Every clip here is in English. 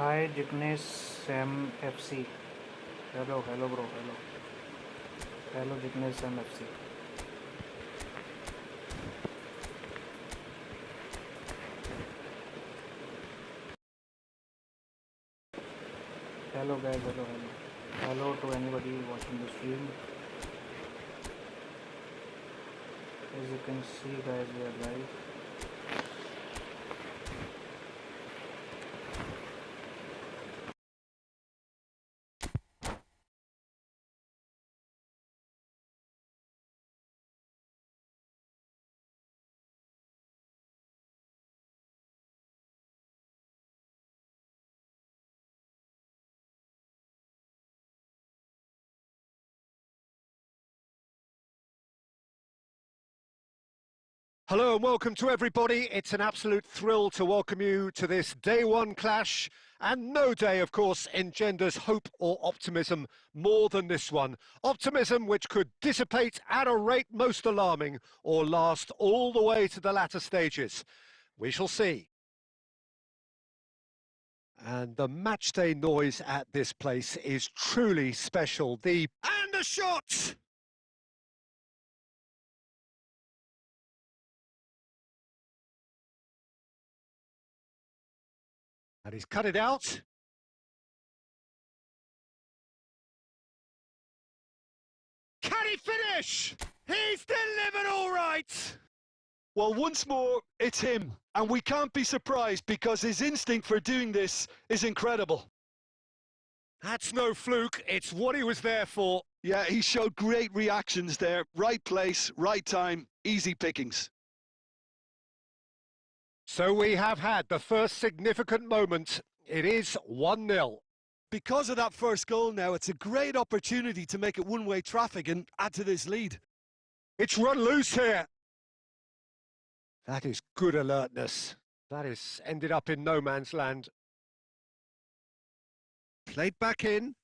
Hi, Jignesh Sam FC. Hello bro, hello. Hello, Jignesh Sam FC. Hello guys, hello. Hello to anybody watching the stream. As you can see guys, we are live. Hello and welcome to everybody. It's an absolute thrill to welcome you to this day one clash. And no day, of course, engenders hope or optimism more than this one. Optimism which could dissipate at a rate most alarming or last all the way to the latter stages. We shall see. And the matchday noise at this place is truly special. And a shot! And he's cut it out. Can he finish? He's delivered all right! Well, once more, it's him. And we can't be surprised because his instinct for doing this is incredible. That's no fluke. It's what he was there for. Yeah, he showed great reactions there. Right place, right time, easy pickings. So we have had the first significant moment. It is 1-0. Because of that first goal now, it's a great opportunity to make it one-way traffic and add to this lead. It's run loose here. That is good alertness. That has ended up in no man's land. Played back in.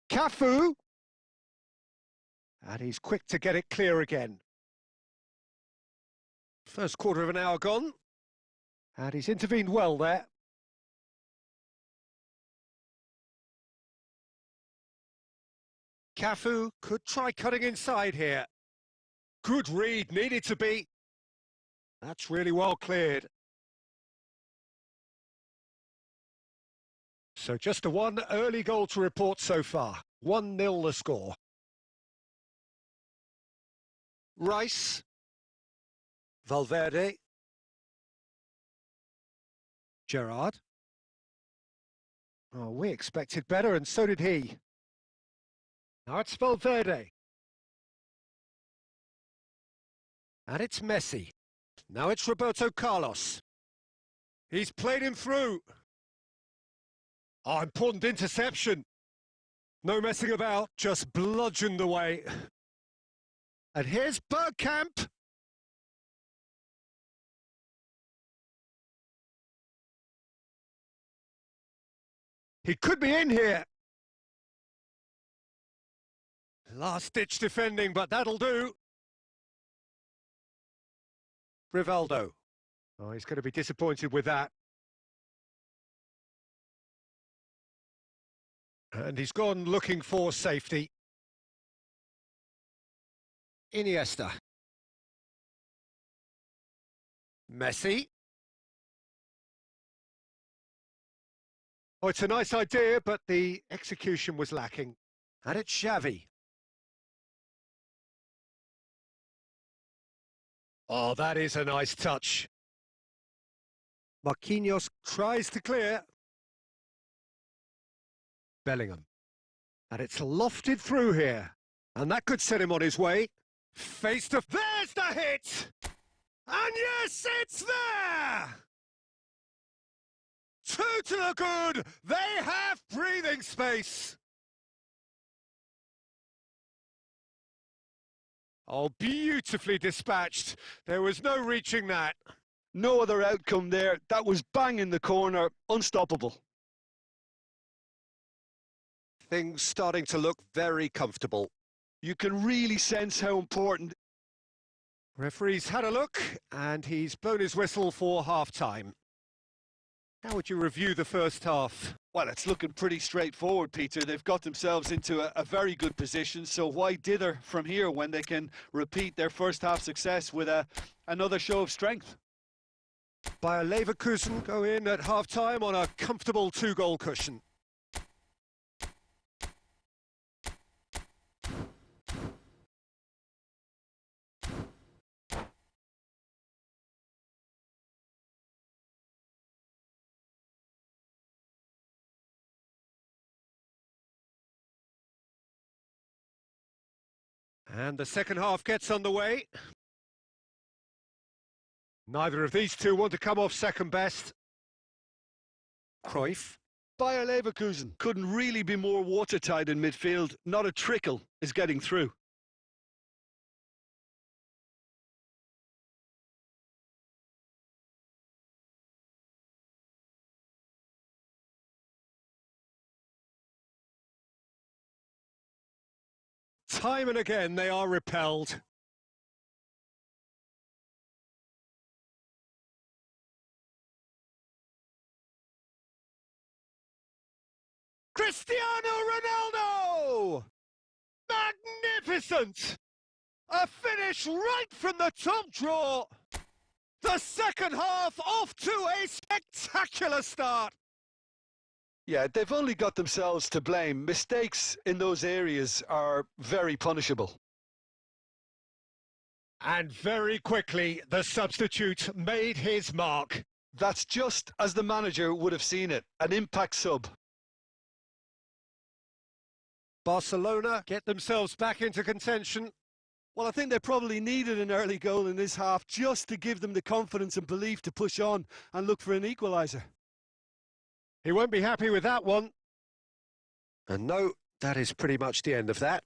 Cafu. And he's quick to get it clear again. First quarter of an hour gone. And he's intervened well there. Cafu could try cutting inside here. Good read, needed to be. That's really well cleared. So just the one early goal to report so far. 1-0 the score. Rice. Valverde. Gerrard. Oh, we expected better, and so did he. Now it's Valverde. And it's Messi. Now it's Roberto Carlos. He's played him through. Oh, important interception. No messing about, just bludgeoned away. And here's Bergkamp. He could be in here. Last-ditch defending, but that'll do. Rivaldo. Oh, he's going to be disappointed with that. And he's gone looking for safety. Iniesta. Messi. Oh, it's a nice idea, but the execution was lacking. And it's Xavi. Oh, that is a nice touch. Marquinhos tries to clear. Bellingham. And it's lofted through here. And that could set him on his way. Face to... There's the hit! And yes, it's there! Two to the good! They have breathing space! Oh, beautifully dispatched. There was no reaching that. No other outcome there. That was bang in the corner, unstoppable. Things starting to look very comfortable. You can really sense how important... Referee's had a look, and he's blown his whistle for half-time. How would you review the first half? Well, it's looking pretty straightforward, Peter. They've got themselves into a very good position, so why dither from here when they can repeat their first half success with another show of strength? Bayer Leverkusen go in at half-time on a comfortable 2-goal cushion. And the second half gets underway. Neither of these two want to come off second best. Cruyff. Bayer Leverkusen couldn't really be more watertight in midfield. Not a trickle is getting through. Time and again they are repelled. Cristiano Ronaldo! Magnificent! A finish right from the top draw. The second half off to a spectacular start. Yeah, they've only got themselves to blame. Mistakes in those areas are very punishable. And very quickly, the substitute made his mark. That's just as the manager would have seen it, an impact sub. Barcelona get themselves back into contention. Well, I think they probably needed an early goal in this half just to give them the confidence and belief to push on and look for an equaliser. He won't be happy with that one. And no, that is pretty much the end of that.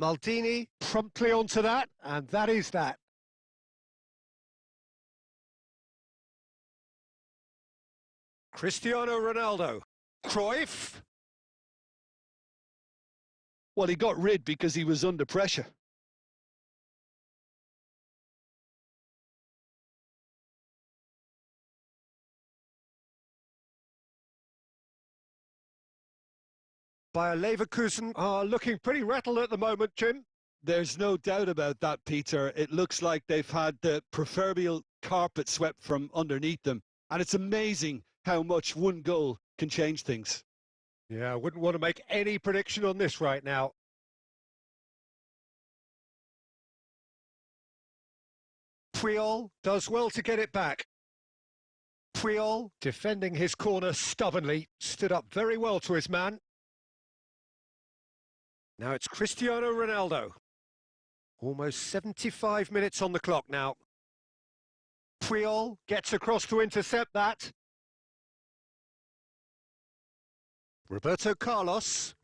Maldini promptly onto that, and that is that. Cristiano Ronaldo. Cruyff. Well, he got rid because he was under pressure. Bayer Leverkusen are looking pretty rattled at the moment, Jim. There's no doubt about that, Peter. It looks like they've had the proverbial carpet swept from underneath them. And it's amazing how much one goal can change things. Yeah, I wouldn't want to make any prediction on this right now. Puyol does well to get it back. Puyol, defending his corner stubbornly, stood up very well to his man. Now it's Cristiano Ronaldo. Almost 75 minutes on the clock now. Puyol gets across to intercept that. Roberto Carlos.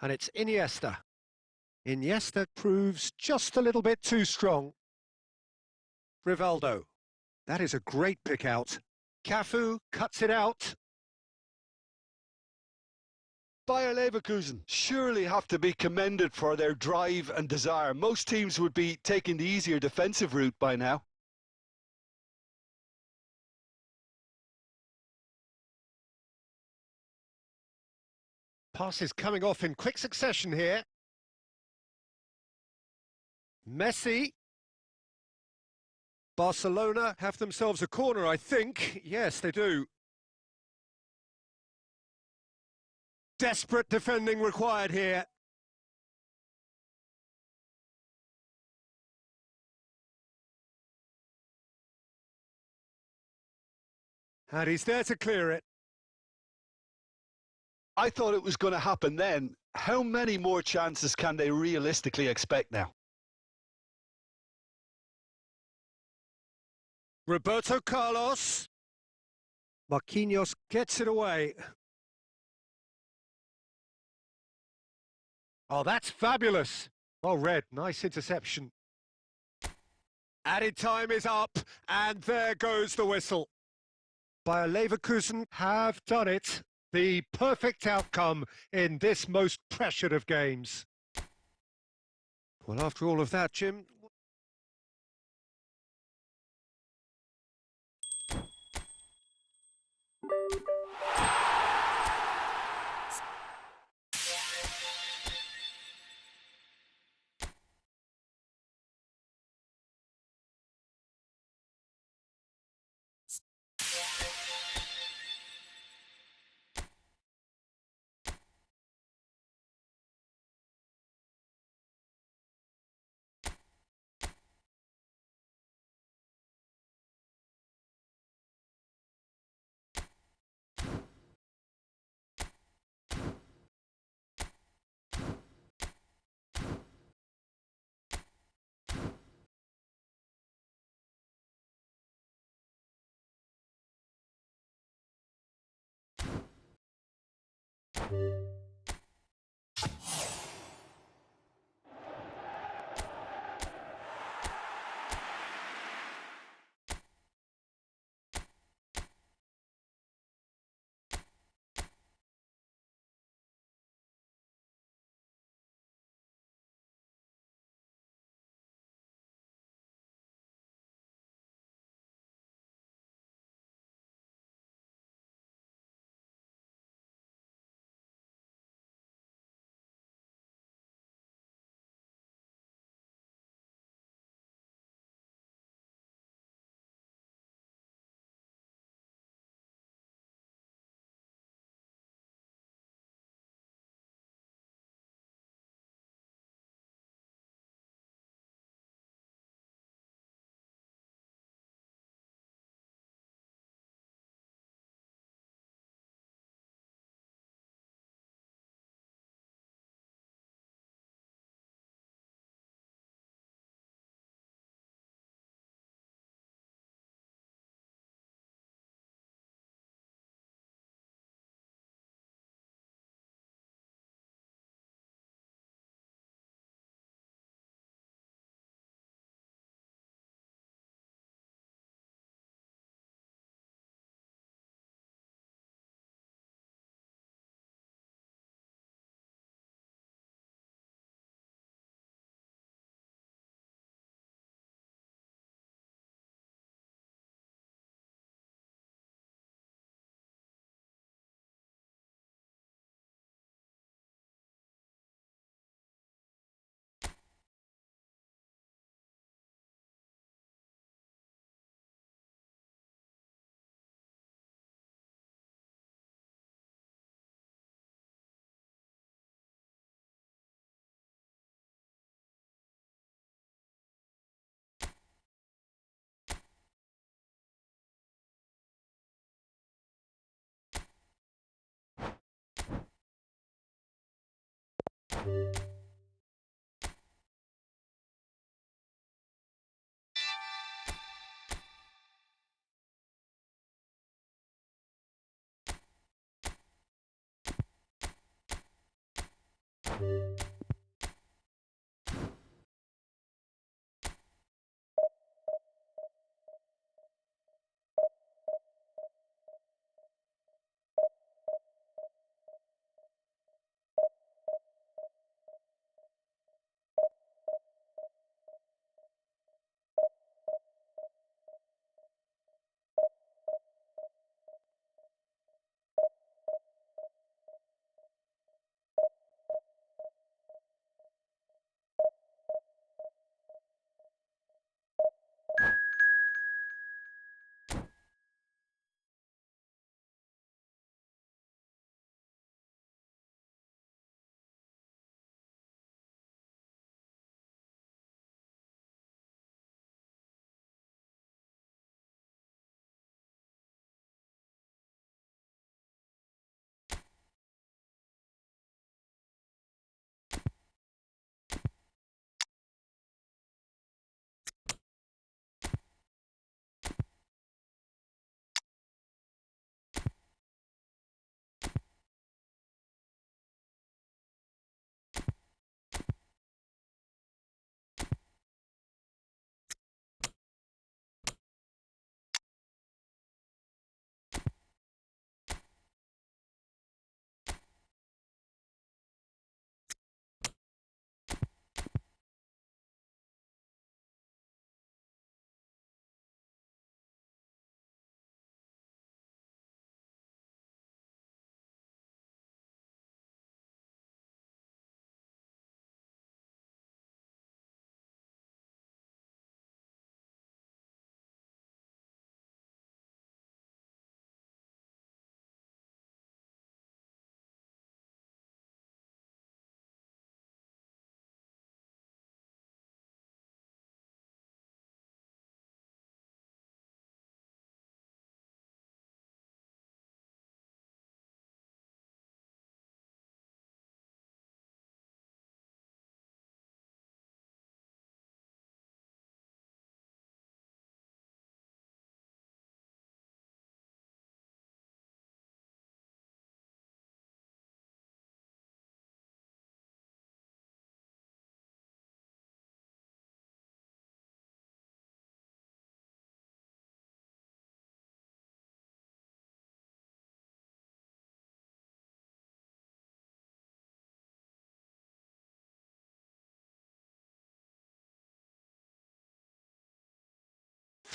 And it's Iniesta. Iniesta proves just a little bit too strong. Rivaldo. That is a great pick out. Cafu cuts it out. Bayer Leverkusen surely have to be commended for their drive and desire. Most teams would be taking the easier defensive route by now. Passes coming off in quick succession here. Messi. Barcelona have themselves a corner, I think. Yes, they do. Desperate defending required here. And he's there to clear it. I thought it was going to happen then. How many more chances can they realistically expect now? Roberto Carlos. Marquinhos gets it away. Oh, that's fabulous. Oh, Red, nice interception. Added time is up, and there goes the whistle. Bayer Leverkusen have done it. The perfect outcome in this most pressured of games. Well, after all of that, Jim...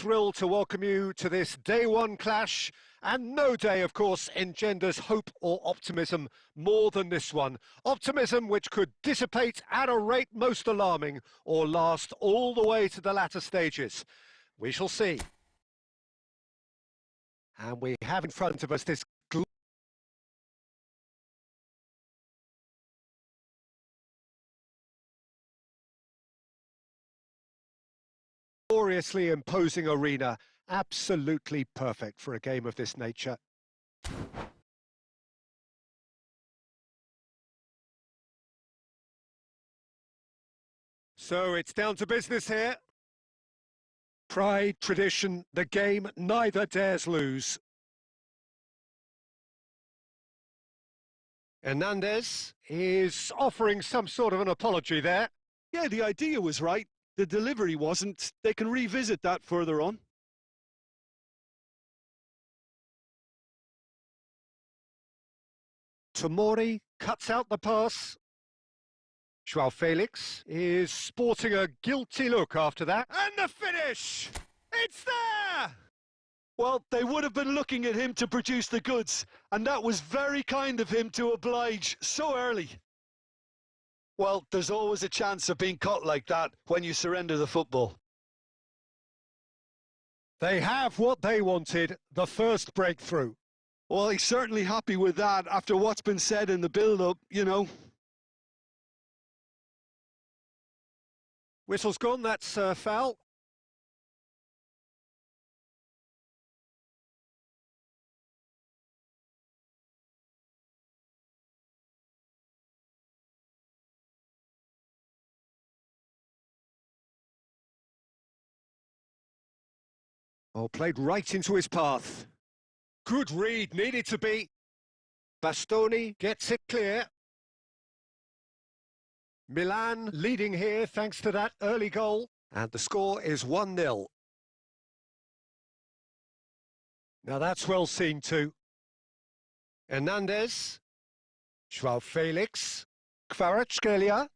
thrill to welcome you to this day one clash. And no day, of course, engenders hope or optimism more than this one. Optimism which could dissipate at a rate most alarming or last all the way to the latter stages. We shall see. And we have in front of us this gloriously imposing arena, absolutely perfect for a game of this nature. So it's down to business here. Pride, tradition, the game neither dares lose. Hernandez is offering some sort of an apology there. Yeah, the idea was right. The delivery wasn't. They can revisit that further on. Tomori cuts out the pass. João Felix is sporting a guilty look after that. And the finish! It's there! Well, they would have been looking at him to produce the goods, and that was very kind of him to oblige so early. Well, there's always a chance of being caught like that when you surrender the football. They have what they wanted, the first breakthrough. Well, he's certainly happy with that after what's been said in the build-up, you know. Whistle's gone, that's foul. Oh, played right into his path. Good read, needed to be. Bastoni gets it clear. Milan leading here thanks to that early goal. And the score is 1-0. Now that's well seen too. Hernandez. João Felix. Kvaratskhelia.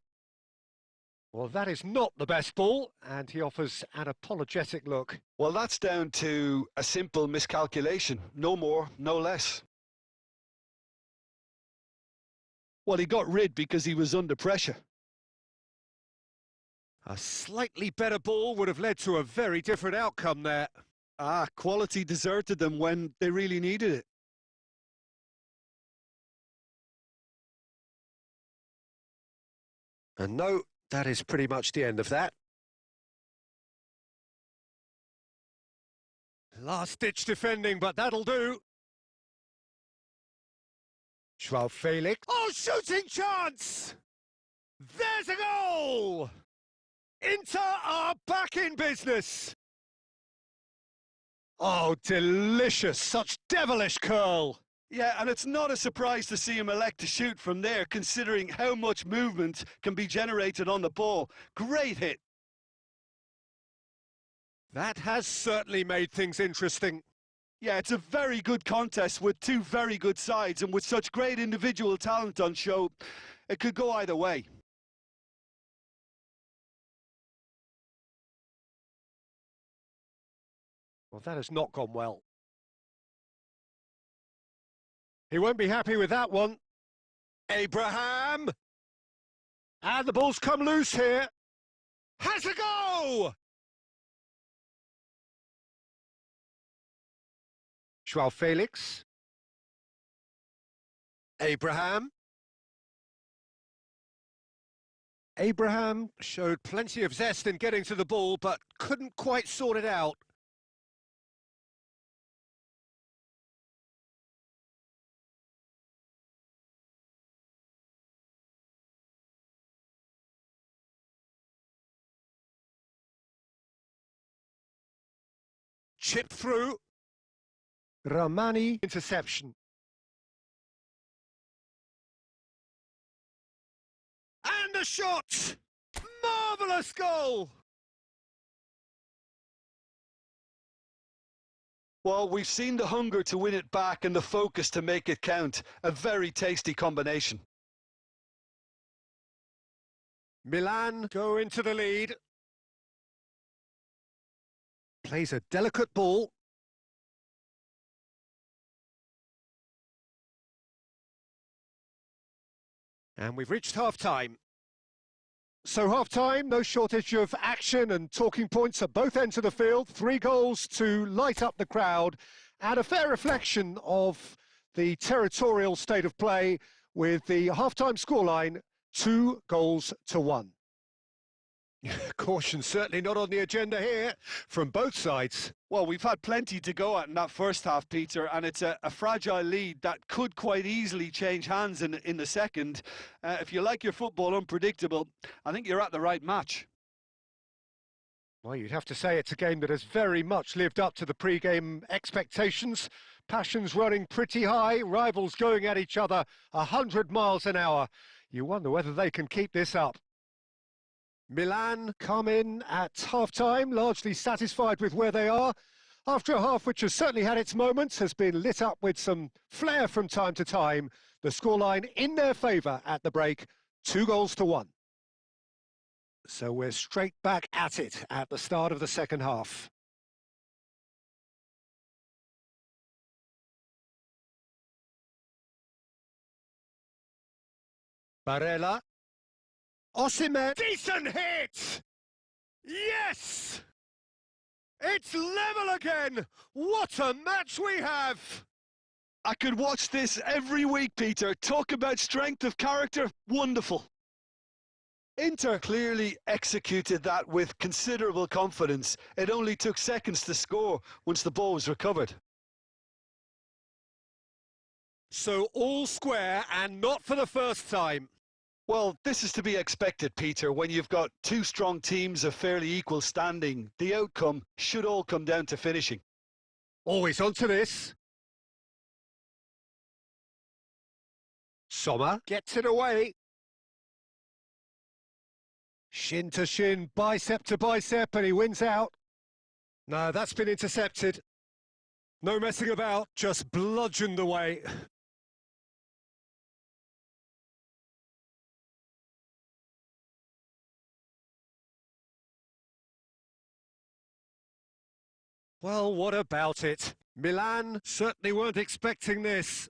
Well, that is not the best ball, and he offers an apologetic look. Well, that's down to a simple miscalculation. No more, no less. Well, he got rid because he was under pressure. A slightly better ball would have led to a very different outcome there. Quality deserted them when they really needed it. And no, that is pretty much the end of that. Last-ditch defending, but that'll do. João Felix. Oh, shooting chance! There's a goal! Inter are back in business. Oh, delicious. Such devilish curl. Yeah, and it's not a surprise to see him elect to shoot from there, considering how much movement can be generated on the ball. Great hit. That has certainly made things interesting. Yeah, it's a very good contest with two very good sides, and with such great individual talent on show, it could go either way. Well, that has not gone well. He won't be happy with that one. Abraham! And the ball's come loose here. Has a go! João Felix. Abraham. Abraham showed plenty of zest in getting to the ball, but couldn't quite sort it out. Chip through. Ramani interception. And a shot! Marvellous goal! Well, we've seen the hunger to win it back and the focus to make it count. A very tasty combination. Milan go into the lead. Plays a delicate ball. And we've reached half-time. So half-time, no shortage of action and talking points at both ends of the field. 3 goals to light up the crowd, and a fair reflection of the territorial state of play with the half-time scoreline 2-1. Caution certainly not on the agenda here from both sides. Well, we've had plenty to go at in that first half, Peter, and it's a fragile lead that could quite easily change hands in the second. If you like your football unpredictable, I think you're at the right match. Well, you'd have to say it's a game that has very much lived up to the pre-game expectations. Passions running pretty high, rivals going at each other 100 miles an hour. You wonder whether they can keep this up. Milan come in at half-time, largely satisfied with where they are. After a half which has certainly had its moments, has been lit up with some flair from time to time. The scoreline in their favour at the break, 2-1. So we're straight back at it at the start of the second half. Barella. Osimhen, decent hit! Yes! It's level again! What a match we have! I could watch this every week, Peter. Talk about strength of character, wonderful. Inter clearly executed that with considerable confidence. It only took seconds to score once the ball was recovered. So all square, and not for the first time. Well, this is to be expected, Peter. When you've got 2 strong teams of fairly equal standing, the outcome should all come down to finishing. Always onto this. Sommer gets it away. Shin to shin, bicep to bicep, and he wins out. No, that's been intercepted. No messing about, just bludgeoned away. Well, what about it? Milan certainly weren't expecting this.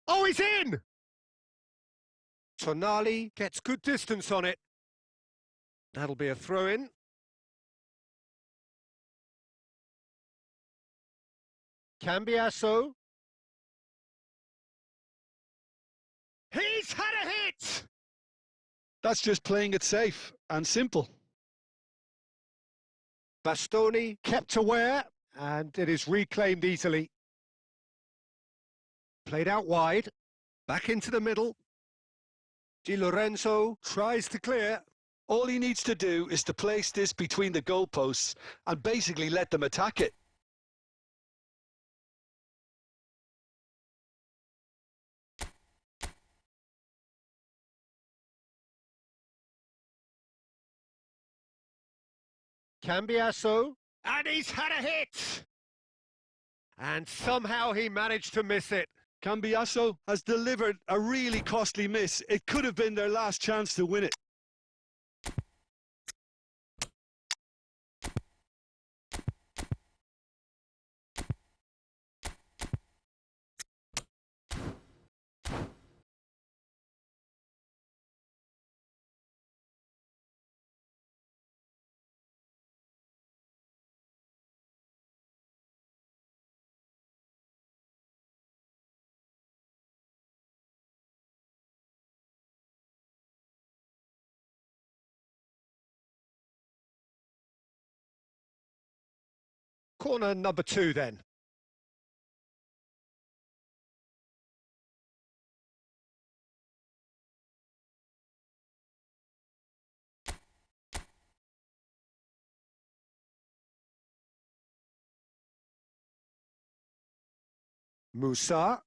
Oh, he's in! Tonali gets good distance on it. That'll be a throw-in. Cambiasso. He's had a hit! That's just playing it safe and simple. Bastoni kept aware, and it is reclaimed easily. Played out wide, back into the middle. Di Lorenzo tries to clear. All he needs to do is to place this between the goalposts and basically let them attack it. Cambiasso, and he's had a hit! And somehow he managed to miss it. Cambiasso has delivered a really costly miss. It could have been their last chance to win it. Corner number 2 then. Musa.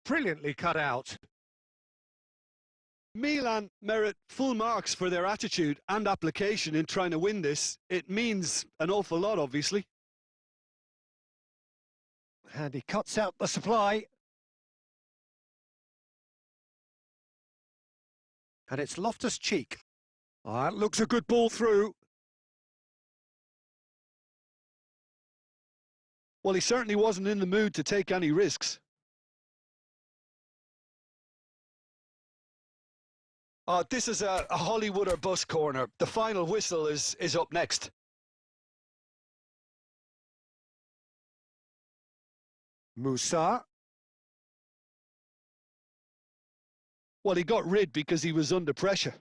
Brilliantly cut out. Milan merit full marks for their attitude and application in trying to win this. It means an awful lot, obviously. And he cuts out the supply. And it's Loftus-Cheek. It looks a good ball through. Well, he certainly wasn't in the mood to take any risks. This is a Hollywood or bust corner. The final whistle is up next. Musa. Well, he got rid because he was under pressure.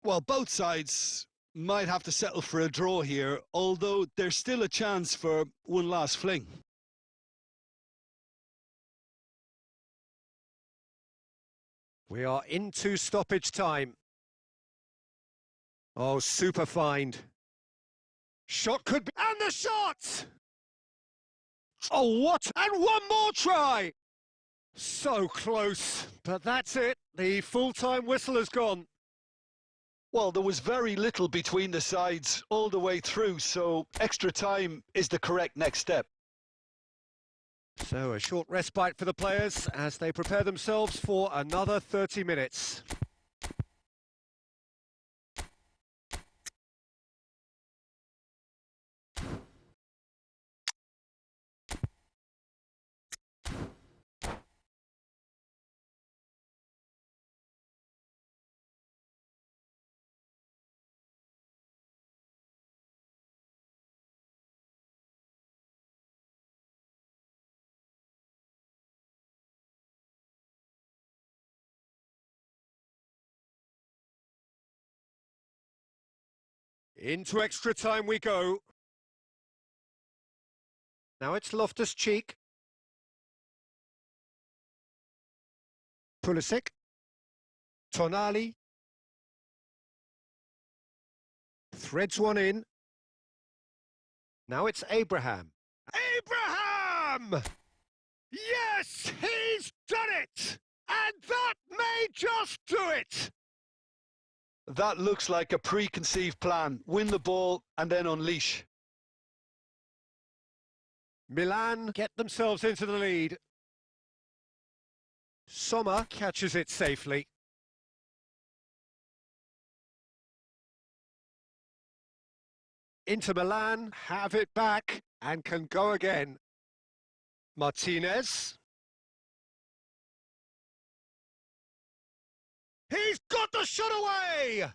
Well, both sides might have to settle for a draw here, although there's still a chance for one last fling. We are into stoppage time. Oh, super find. Shot could be... And the shot! Oh, what? And one more try! So close, but that's it. The full-time whistle has gone. Well, there was very little between the sides all the way through, so extra time is the correct next step. So a short respite for the players as they prepare themselves for another 30 minutes. Into extra time we go. Now it's Loftus-Cheek. Pulisic. Tonali. Threads one in. Now it's Abraham. Abraham! Yes, he's done it! And that may just do it! That looks like a preconceived plan. Win the ball and then unleash. Milan get themselves into the lead. Sommer catches it safely. Inter Milan have it back and can go again. Martinez. He's got the shot away!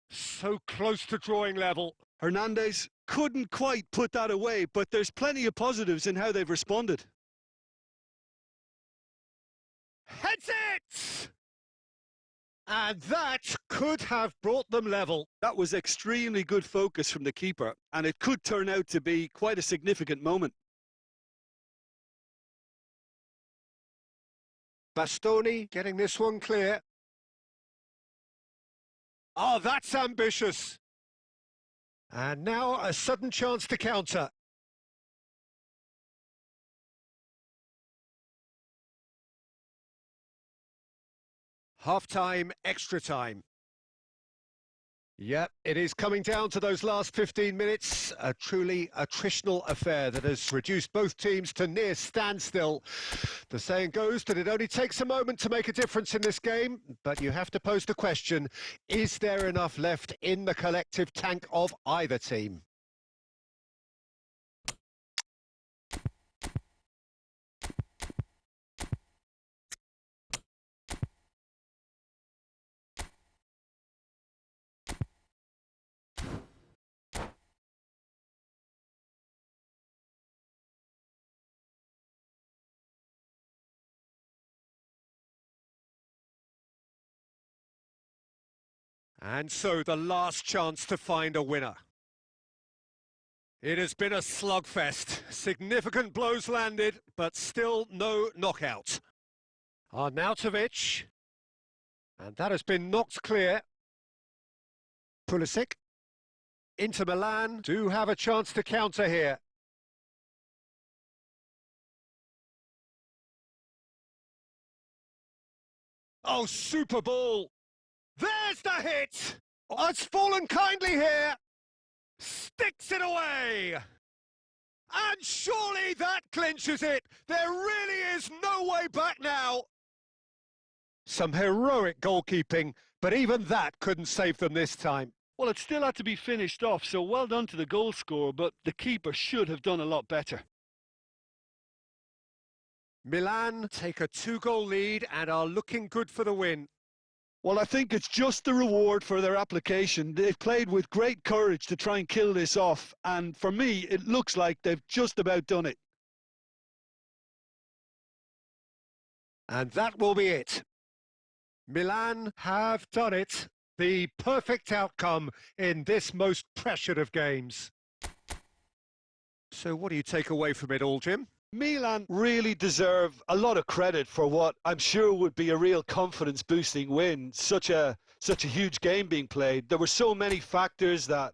So close to drawing level. Hernandez couldn't quite put that away, but there's plenty of positives in how they've responded. Heads it! And that could have brought them level. That was extremely good focus from the keeper, and it could turn out to be quite a significant moment. Bastoni getting this one clear. Oh, that's ambitious. And now a sudden chance to counter. Half-time, extra time. Yep, it is coming down to those last 15 minutes. A truly attritional affair that has reduced both teams to near standstill. The saying goes that it only takes a moment to make a difference in this game, but you have to pose the question, is there enough left in the collective tank of either team? And so the last chance to find a winner. It has been a slugfest. Significant blows landed, but still no knockout. Arnautovic. And that has been knocked clear. Pulisic. Inter Milan do have a chance to counter here. Oh, super ball. There's the hit! Oh, it's fallen kindly here! Sticks it away! And surely that clinches it! There really is no way back now! Some heroic goalkeeping, But even that couldn't save them this time. Well, it still had to be finished off, so well done to the goal scorer, but the keeper should have done a lot better. Milan take a 2-goal lead and are looking good for the win. Well, I think it's just the reward for their application. They've played with great courage to try and kill this off, and for me, it looks like they've just about done it. And that will be it. Milan have done it. The perfect outcome in this most pressured of games. So what do you take away from it all, Jim? Milan really deserve a lot of credit for what I'm sure would be a real confidence-boosting win. Such a huge game being played. There were so many factors that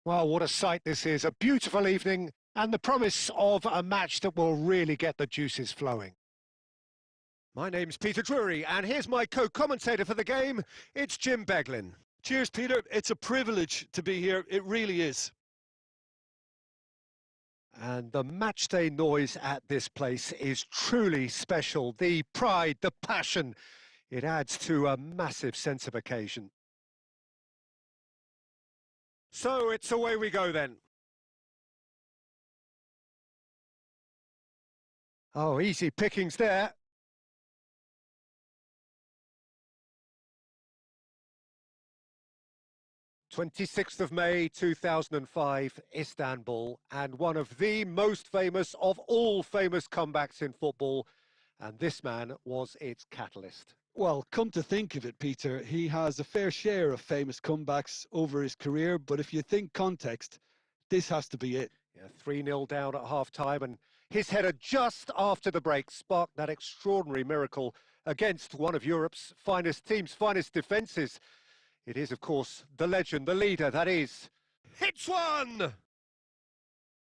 Well, what a sight this is. A beautiful evening and the promise of a match that will really get the juices flowing. My name's Peter Drury, and here's my co-commentator for the game. It's Jim Beglin. Cheers, Peter. It's a privilege to be here. It really is. And the matchday noise at this place is truly special. The pride, the passion, it adds to a massive sense of occasion. So it's away we go then. Oh, easy pickings there. 26th of May 2005, Istanbul, and one of the most famous of all famous comebacks in football, and this man was its catalyst. Well, come to think of it, Peter, he has a fair share of famous comebacks over his career, but if you think context, this has to be it. Yeah, 3-0 down at half-time, and his header just after the break sparked that extraordinary miracle against one of Europe's finest teams, finest defences. It is, of course, the legend, the leader, that is. Hits one!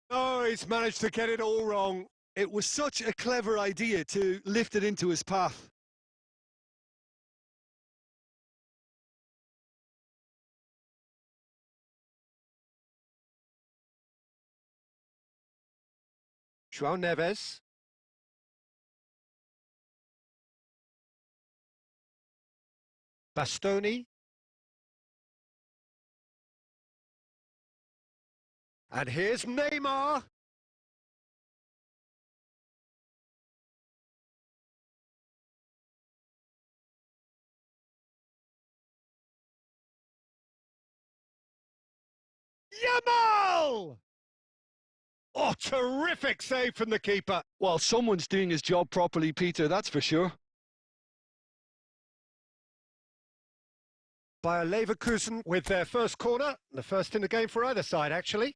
Oh, he's managed to get it all wrong. It was such a clever idea to lift it into his path. João Neves. Bastoni. And here's Neymar. Yamal! Oh, terrific save from the keeper. Well, someone's doing his job properly, Peter, that's for sure. Bayer Leverkusen with their first corner, the first in the game for either side, actually.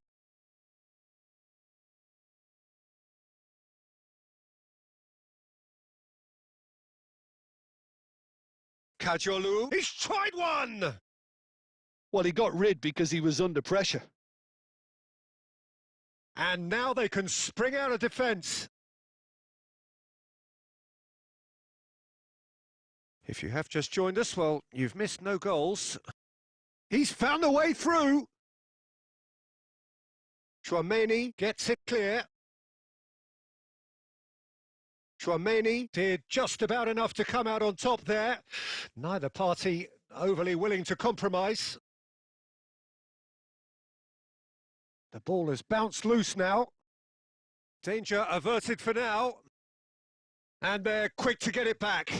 Kajolu, he's tried one! Well, he got rid because he was under pressure. And now they can spring out of defence. If you have just joined us, well, you've missed no goals. He's found a way through. Chouameni gets it clear. Chouameni did just about enough to come out on top there. Neither party overly willing to compromise. The ball has bounced loose now. Danger averted for now. And they're quick to get it back.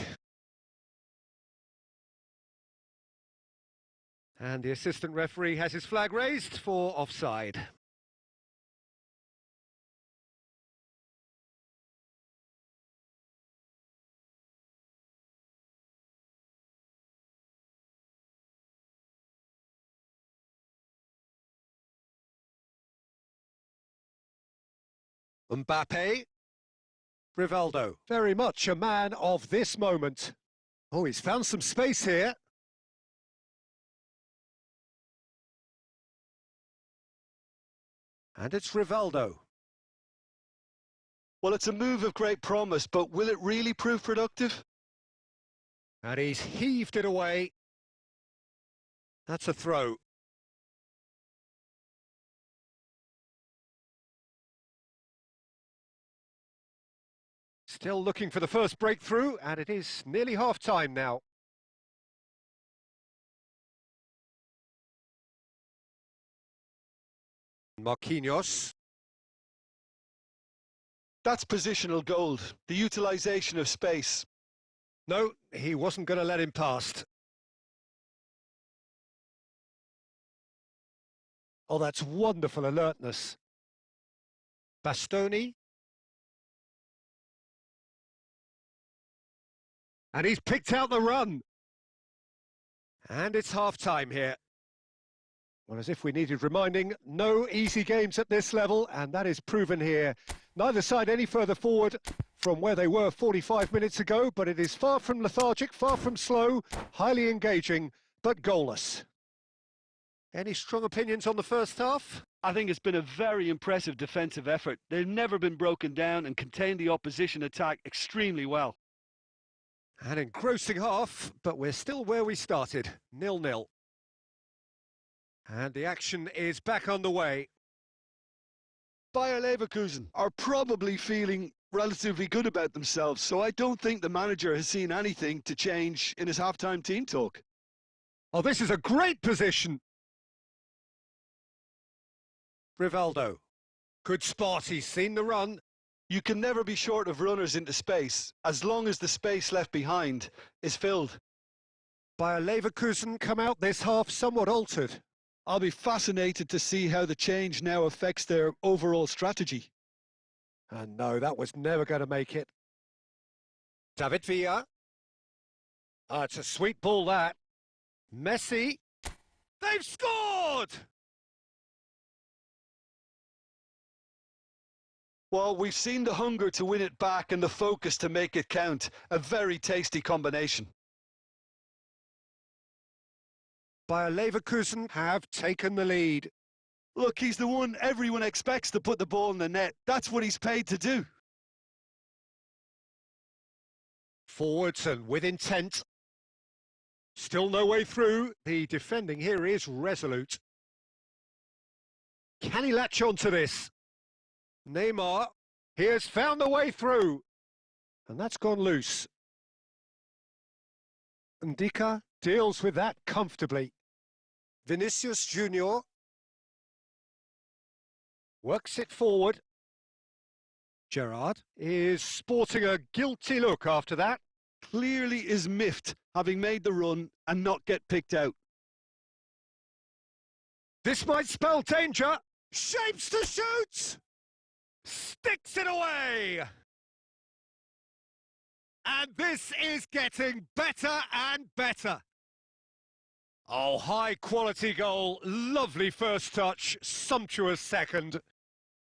And the assistant referee has his flag raised for offside. Mbappe. Rivaldo, very much a man of this moment. Oh, he's found some space here. And it's Rivaldo. Well, it's a move of great promise, but will it really prove productive? And he's heaved it away. That's a throw. Still looking for the first breakthrough, and it is nearly half-time now. Marquinhos. That's positional gold, the utilisation of space. No, he wasn't going to let him past. Oh, that's wonderful alertness. Bastoni. And he's picked out the run. And it's half-time here. Well, as if we needed reminding, no easy games at this level, and that is proven here. Neither side any further forward from where they were 45 minutes ago, but it is far from lethargic, far from slow, highly engaging, but goalless. Any strong opinions on the first half? I think it's been a very impressive defensive effort. They've never been broken down and contained the opposition attack extremely well. An engrossing half, but we're still where we started, 0-0. And the action is back on the way. Bayer Leverkusen are probably feeling relatively good about themselves, so I don't think the manager has seen anything to change in his halftime team talk. Oh, this is a great position. Rivaldo. Good spot, he's seen the run. You can never be short of runners into space, as long as the space left behind is filled. Bayer Leverkusen come out this half somewhat altered. I'll be fascinated to see how the change now affects their overall strategy. And no, that was never going to make it. David Villa. It's a sweet ball, that. Messi. They've scored! Well, we've seen the hunger to win it back and the focus to make it count. A very tasty combination. Bayer Leverkusen have taken the lead. Look, he's the one everyone expects to put the ball in the net. That's what he's paid to do. Forwards and with intent. Still no way through. The defending here is resolute. Can he latch on to this? Neymar, he has found the way through. And that's gone loose. Ndika deals with that comfortably. Vinicius Junior works it forward. Gerrard is sporting a guilty look after that. Clearly is miffed, having made the run and not get picked out. This might spell danger. Shapes to shoot. Sticks it away. And this is getting better and better. Oh, high quality goal. Lovely first touch. Sumptuous second.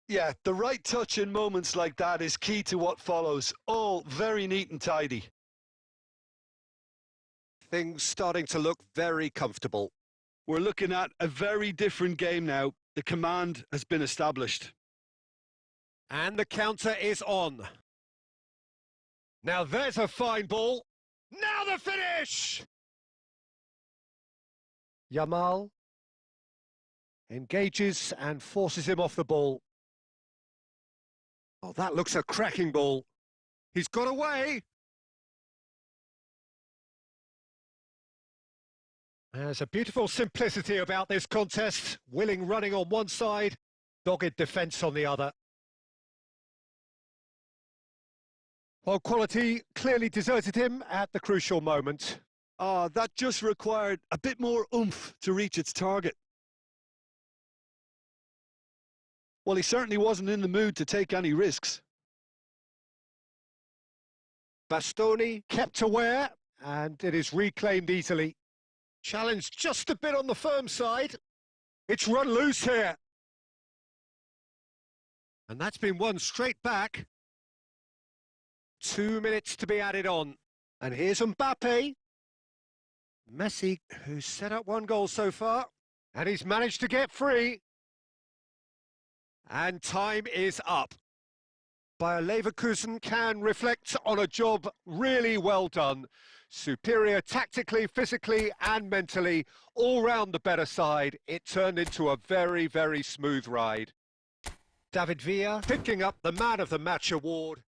Yeah, the right touch in moments like that is key to what follows. All very neat and tidy. Things starting to look very comfortable. We're looking at a very different game now. The command has been established. And the counter is on. Now there's a fine ball. Now the finish! Yamal engages and forces him off the ball. Oh, that looks a cracking ball. He's got away. There's a beautiful simplicity about this contest. Willing running on one side, dogged defence on the other. While quality clearly deserted him at the crucial moment. That just required a bit more oomph to reach its target. Well, he certainly wasn't in the mood to take any risks. Bastoni kept aware, and it is reclaimed easily. Challenged just a bit on the firm side. It's run loose here. And that's been won straight back. 2 minutes to be added on. And here's Mbappe. Messi, who's set up one goal so far. And he's managed to get free. And time is up. Bayer Leverkusen can reflect on a job really well done. Superior tactically, physically and mentally. All round the better side. It turned into a very, very smooth ride. David Villa picking up the Man of the Match award.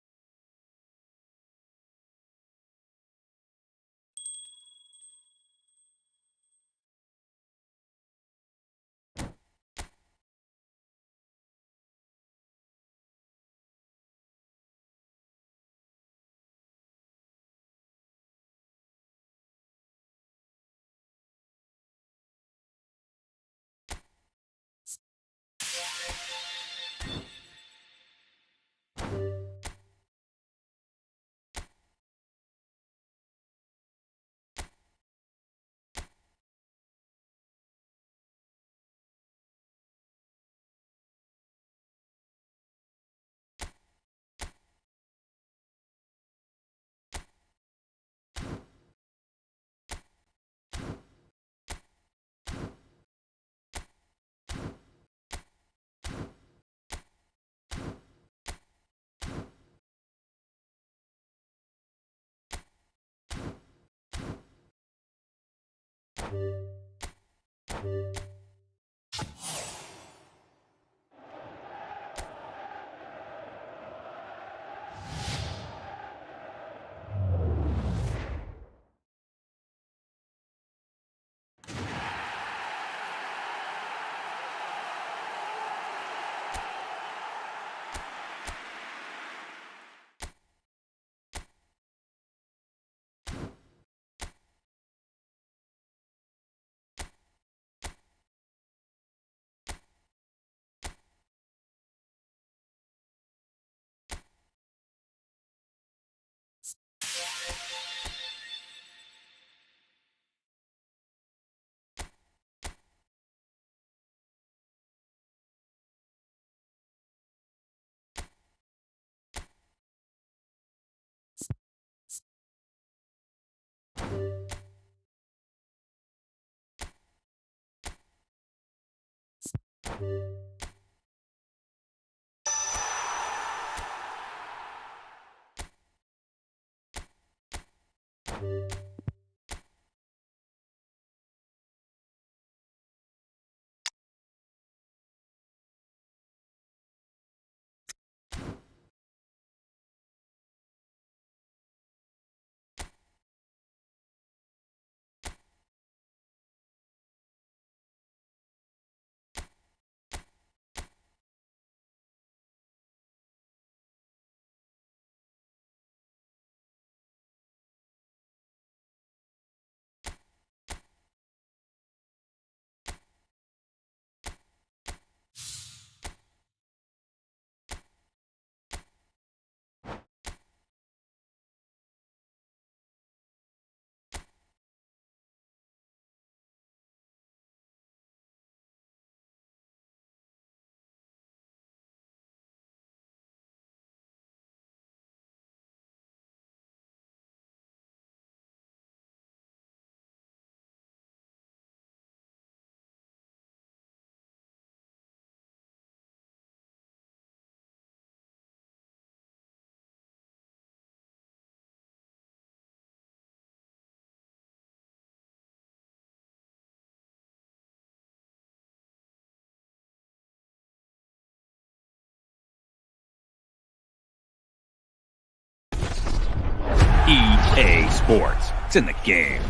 EA Sports. It's in the game.